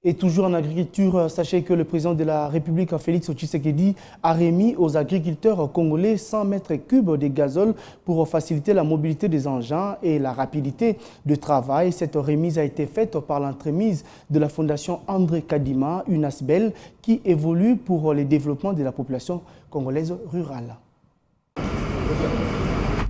Et toujours en agriculture, sachez que le président de la République, Félix Tshisekedi, a remis aux agriculteurs congolais 100 mètres cubes de gazole pour faciliter la mobilité des engins et la rapidité de travail. Cette remise a été faite par l'entremise de la Fondation André Kadima, une ASBEL qui évolue pour le développement de la population congolaise rurale.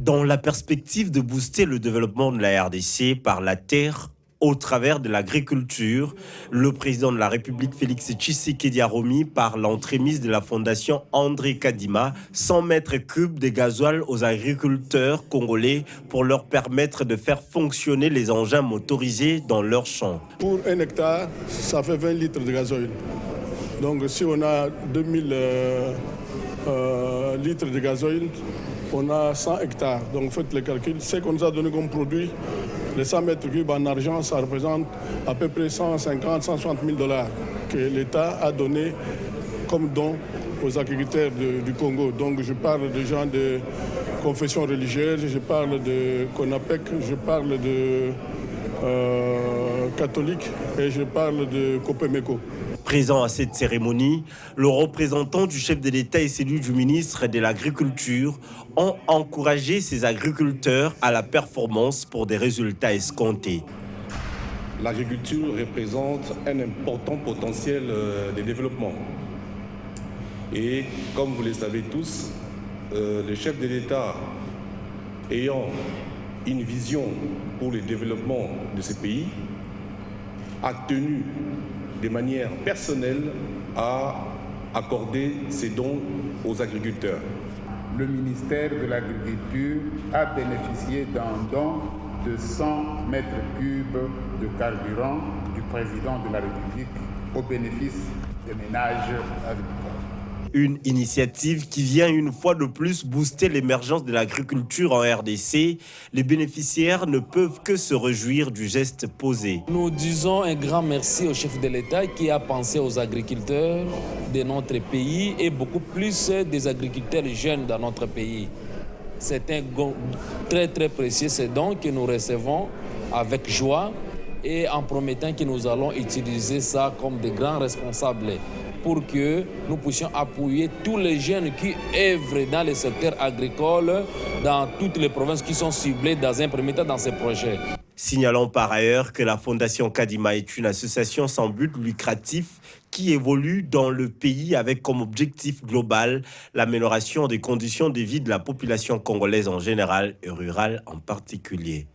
Dans la perspective de booster le développement de la RDC par la terre, au travers de l'agriculture, le président de la République Félix Tshisekedi a remis par l'entremise de la Fondation André Kadima 100 mètres cubes de gasoil aux agriculteurs congolais pour leur permettre de faire fonctionner les engins motorisés dans leurs champs. Pour 1 hectare, ça fait 20 litres de gasoil. Donc si on a 2000 litres de gasoil, on a 100 hectares. Donc faites les calculs. Ce qu'on nous a donné comme produit, les 100 mètres cubes en argent, ça représente à peu près 150 160 000 $ que l'État a donné comme don aux agriculteurs du Congo. Donc je parle de gens de confession religieuse, je parle de CONAPEC, je parle de catholiques et je parle de Copemeco. Présent à cette cérémonie, le représentant du chef de l'État et celui du ministre de l'Agriculture ont encouragé ces agriculteurs à la performance pour des résultats escomptés. L'agriculture représente un important potentiel de développement. Et comme vous le savez tous, le chef de l'État ayant une vision pour le développement de ce pays a tenu de manière personnelle à accorder ces dons aux agriculteurs. Le ministère de l'Agriculture a bénéficié d'un don de 100 mètres cubes de carburant du président de la République au bénéfice des ménages agricoles. Une initiative qui vient une fois de plus booster l'émergence de l'agriculture en RDC. Les bénéficiaires ne peuvent que se réjouir du geste posé. Nous disons un grand merci au chef de l'État qui a pensé aux agriculteurs de notre pays et beaucoup plus des agriculteurs jeunes dans notre pays. C'est un très précieux ce don que nous recevons avec joie et en promettant que nous allons utiliser ça comme des grands responsables pour que nous puissions appuyer tous les jeunes qui œuvrent dans le secteur agricole, dans toutes les provinces qui sont ciblées dans un premier temps dans ces projets. Signalons par ailleurs que la Fondation Kadima est une association sans but lucratif qui évolue dans le pays avec comme objectif global l'amélioration des conditions de vie de la population congolaise en général et rurale en particulier.